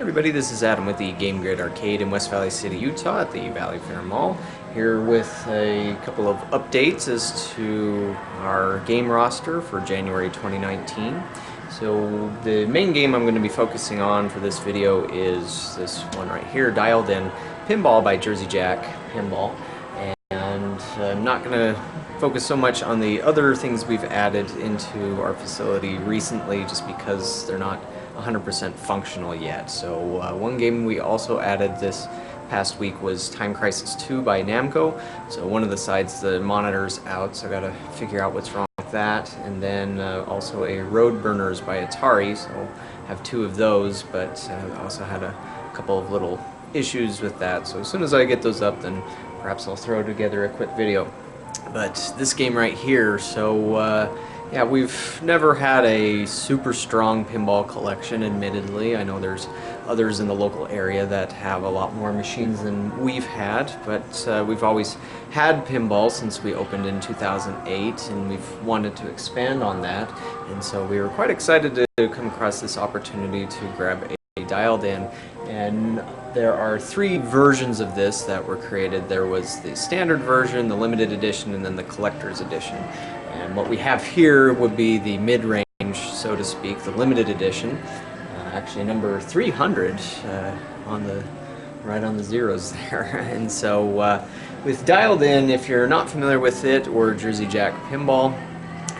Everybody, this is Adam with the Game Grid Arcade in West Valley City, Utah at the Valley Fair Mall, here with a couple of updates as to our game roster for January 2019. So the main game I'm going to be focusing on for this video is this one right here, Dialed In Pinball by Jersey Jack Pinball. And I'm not going to focus so much on the other things we've added into our facility recently just because they're not 100% functional yet. So one game we also added this past week was Time Crisis 2 by Namco. So one of the sides, the monitor's out, so I gotta figure out what's wrong with that. And then also a Road Burners by Atari, so I have two of those, but I also had a couple of little issues with that. So as soon as I get those up, then perhaps I'll throw together a quick video. But this game right here, so yeah, we've never had a super strong pinball collection, admittedly. I know there's others in the local area that have a lot more machines than we've had, but we've always had pinball since we opened in 2008, and we've wanted to expand on that. And so we were quite excited to come across this opportunity to grab a Dialed In. And there are three versions of this that were created. There was the standard version, the limited edition, and then the collector's edition. And what we have here would be the mid-range, so to speak, the limited edition. Actually number 300 right on the zeros there. And so with Dialed In, if you're not familiar with it, or Jersey Jack Pinball,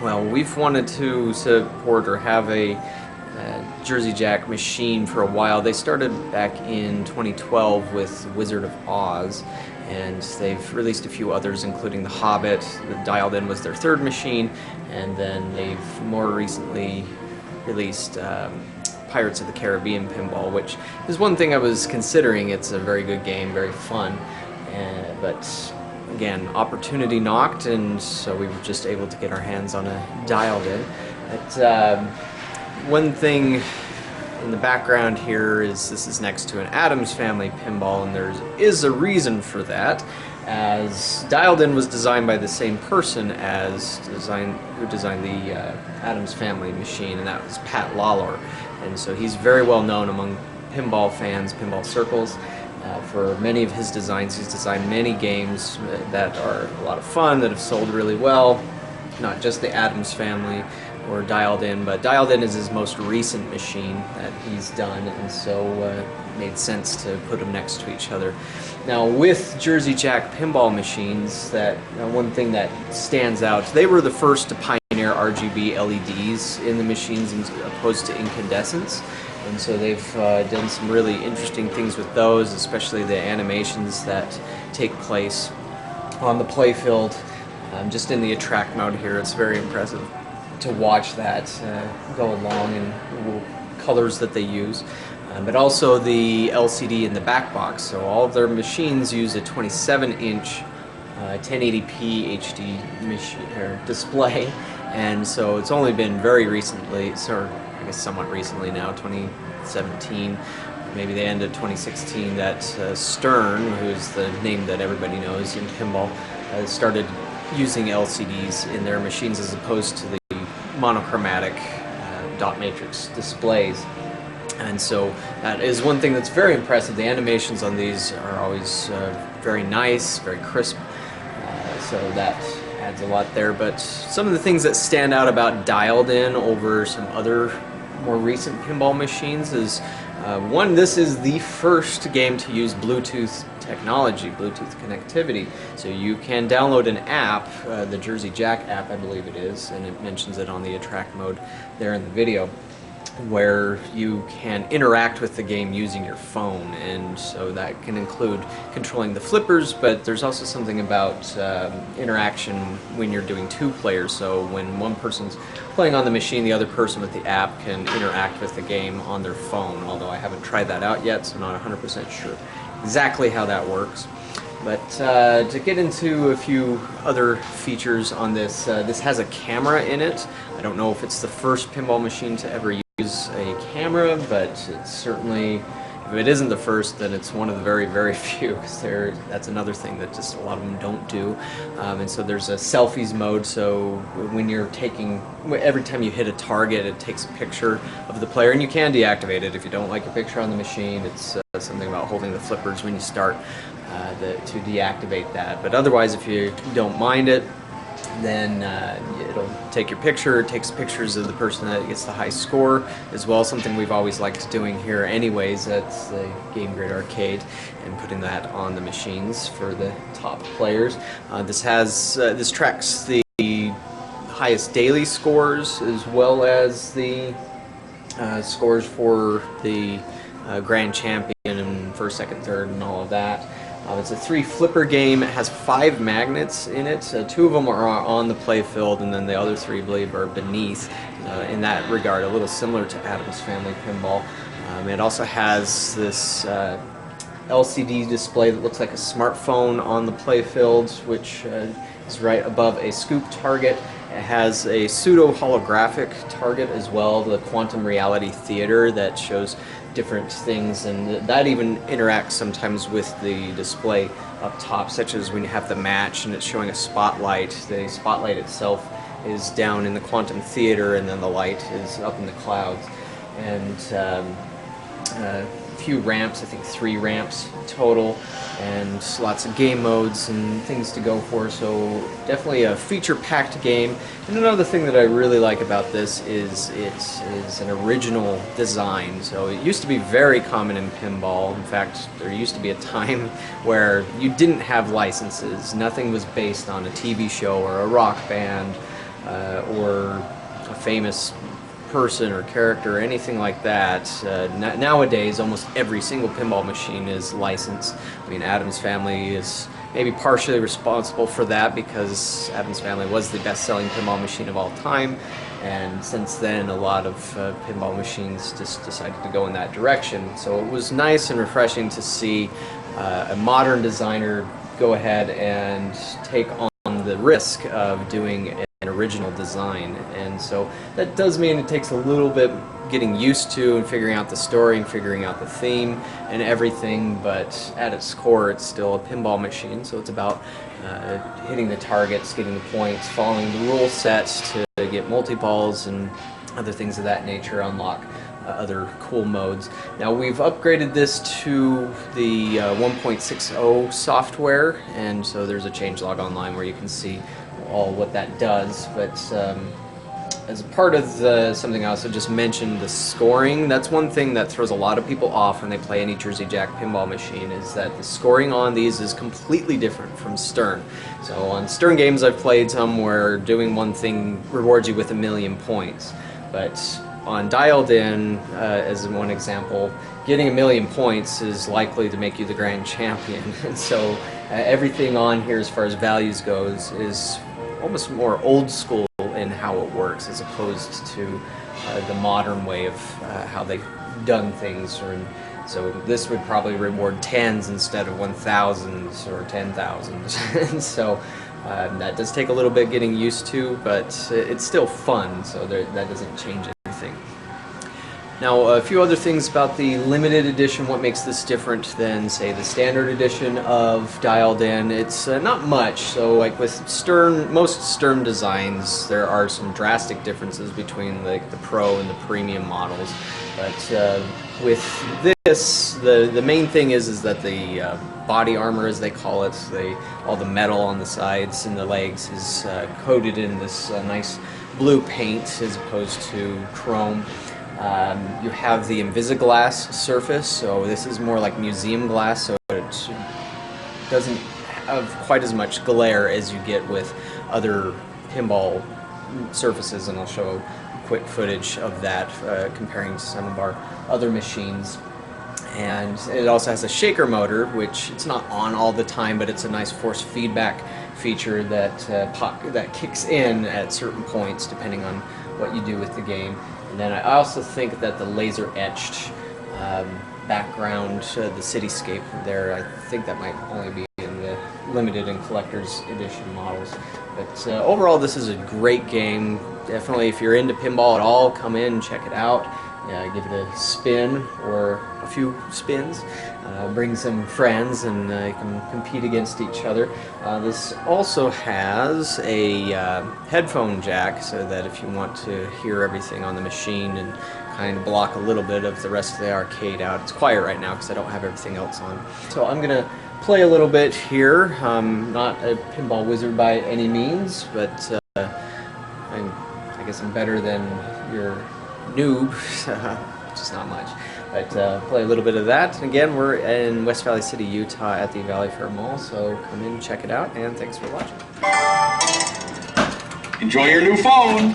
well, we've wanted to support or have a Jersey Jack machine for a while. They started back in 2012 with Wizard of Oz, and they've released a few others, including The Hobbit. The Dialed In was their third machine, and then they've more recently released Pirates of the Caribbean Pinball, which is one thing I was considering. It's a very good game, very fun, but again, opportunity knocked, and so we were just able to get our hands on a Dialed In. One thing in the background here is this is next to an Addams family pinball, and there is a reason for that, as Dialed In was designed by the same person who designed the Addams family machine, and that was Pat Lawlor. And so he's very well known among pinball fans, pinball circles. For many of his designs, he's designed many games that are a lot of fun, that have sold really well, not just the Addams family or Dialed In, but Dialed In is his most recent machine that he's done, and so it made sense to put them next to each other. Now with Jersey Jack pinball machines, one thing that stands out, they were the first to pioneer RGB LEDs in the machines as opposed to incandescents, and so they've done some really interesting things with those, especially the animations that take place on the playfield. Just in the attract mode here, it's very impressive to watch that go along, and the colors that they use, but also the LCD in the back box. So all of their machines use a 27-inch 1080p HD display, and so it's only been very recently, or I guess somewhat recently now, 2017, maybe the end of 2016, that Stern, who's the name that everybody knows in pinball, started using LCDs in their machines as opposed to the monochromatic dot matrix displays. And so that is one thing that's very impressive. The animations on these are always very nice, very crisp, so that adds a lot there. But some of the things that stand out about Dialed In over some other more recent pinball machines is one, this is the first game to use Bluetooth technology, Bluetooth connectivity. So you can download an app, the Jersey Jack app I believe it is, and it mentions it on the attract mode there in the video, where you can interact with the game using your phone. And so that can include controlling the flippers, but there's also something about interaction when you're doing two players. So when one person's playing on the machine, the other person with the app can interact with the game on their phone, although I haven't tried that out yet, so not 100% sure exactly how that works. But to get into a few other features on this, this has a camera in it. I don't know if it's the first pinball machine to ever use a camera, but it's certainly If it isn't the first, then it's one of the very, very few, because that's another thing that just a lot of them don't do. And so there's a selfies mode, so when you're taking, every time you hit a target, it takes a picture of the player, and you can deactivate it if you don't like your picture on the machine. It's something about holding the flippers when you start to deactivate that. But otherwise, if you don't mind it, then it'll take your picture. It takes pictures of the person that gets the high score as well, something we've always liked doing here anyways at the Game Grid Arcade, and putting that on the machines for the top players. This tracks the highest daily scores as well as the scores for the Grand Champion and first, second, third, and all of that. It's a 3 flipper game. It has 5 magnets in it. 2 of them are on the play field, and then the other 3, I believe, are beneath. In that regard, a little similar to Addams Family Pinball. It also has this LCD display that looks like a smartphone on the play field, which is right above a scoop target. It has a pseudo-holographic target as well, the quantum reality theater that shows different things, and that even interacts sometimes with the display up top, such as when you have the match and it's showing a spotlight. The spotlight itself is down in the quantum theater, and then the light is up in the clouds. And a few ramps, I think 3 ramps total, and lots of game modes and things to go for, so definitely a feature-packed game. And another thing that I really like about this is it is an original design. So it used to be very common in pinball. In fact, there used to be a time where you didn't have licenses. Nothing was based on a TV show or a rock band or a famous person or character or anything like that. Nowadays, almost every single pinball machine is licensed. I mean, Addams Family is maybe partially responsible for that, because Addams Family was the best-selling pinball machine of all time, and since then a lot of pinball machines just decided to go in that direction. So it was nice and refreshing to see a modern designer go ahead and take on the risk of doing an original design. And so that does mean it takes a little bit getting used to and figuring out the story and figuring out the theme and everything, but at its core it's still a pinball machine, so it's about hitting the targets, getting the points, following the rule sets to get multi-balls and other things of that nature, unlock other cool modes. Now we've upgraded this to the 1.60 software, and so there's a changelog online where you can see all what that does. But as a part of something I also just mentioned, the scoring. That's one thing that throws a lot of people off when they play any Jersey Jack pinball machine, is that the scoring on these is completely different from Stern. So on Stern games I've played some where doing one thing rewards you with 1,000,000 points, but on Dialed In, as one example, getting 1,000,000 points is likely to make you the Grand Champion. And so everything on here as far as values goes is almost more old school in how it works, as opposed to the modern way of how they've done things. So this would probably reward 10s instead of 1,000s or 10,000s. And so that does take a little bit getting used to, but it's still fun, so that doesn't change anything. Now, a few other things about the limited edition. What makes this different than, say, the standard edition of Dialed In? It's not much. So, like with Stern, most Stern designs, there are some drastic differences between like the Pro and the Premium models. But with this, the main thing is that the body armor, as they call it, all the metal on the sides and the legs is coated in this nice blue paint as opposed to chrome. You have the Invisiglass surface, so this is more like museum glass, so it doesn't have quite as much glare as you get with other pinball surfaces, and I'll show quick footage of that comparing to some of our other machines. And it also has a shaker motor, which it's not on all the time, but it's a nice force feedback feature that kicks in at certain points depending on what you do with the game. And then I also think that the laser etched background, the cityscape there, I think that might only be in the limited and collector's edition models. But overall, this is a great game. Definitely, if you're into pinball at all, come in, check it out. Give it a spin or a few spins. Bring some friends and you can compete against each other. This also has a headphone jack, so that if you want to hear everything on the machine and kind of block a little bit of the rest of the arcade out. It's quiet right now because I don't have everything else on. So I'm going to play a little bit here. I'm not a pinball wizard by any means, but I guess I'm better than your noob, which is not much. But play a little bit of that. And again, we're in West Valley City, Utah at the Valley Fair Mall, so come in, check it out, and thanks for watching. Enjoy your new phone!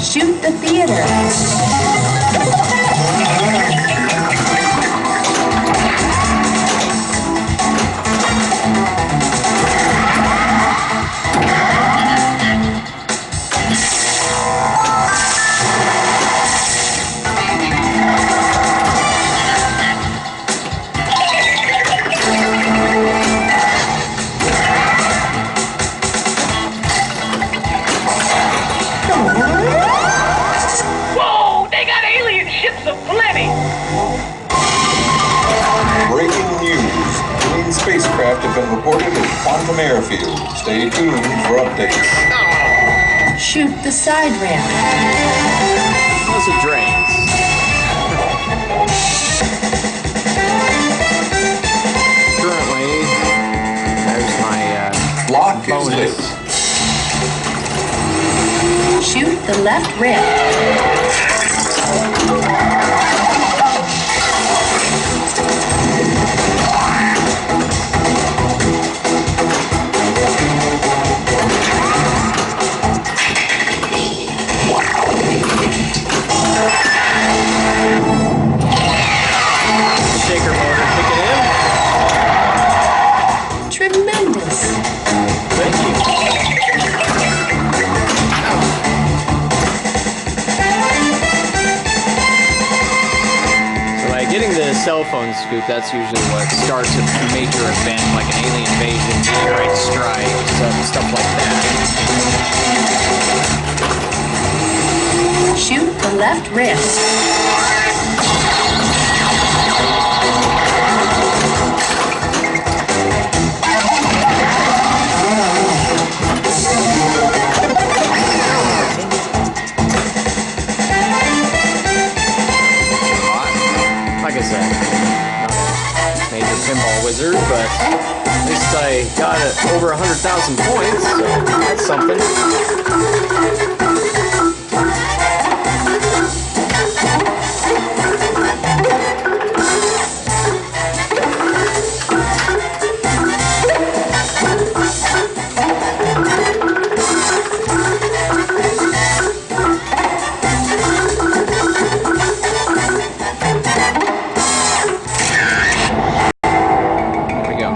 Shoot the theater. Breaking news. Green spacecraft have been reported at Quantum Airfield. Stay tuned for updates. Shoot the side ramp. Those are drains. Currently, there's my Lock is bonus. lit. Shoot the left ramp. Shaker motor kicking in. Tremendous. Thank you. So by getting the cell phone scoop, that's usually what starts a major event, like an alien invasion, meteorite strike, stuff like that. Shoot the left wrist. Like I said, not a major pinball wizard, but at least I got it over 100,000 points, so that's something.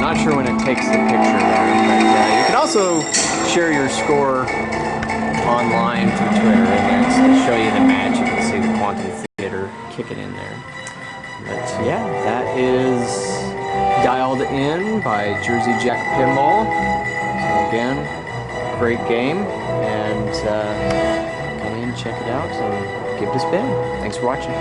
Not sure when it takes the picture there, but you can also share your score online through Twitter, and then show you the match. You can see the Quantum Theater kicking in there. But yeah, that is Dialed In by Jersey Jack Pinball. So again, great game, and come in, check it out, and give it a spin. Thanks for watching.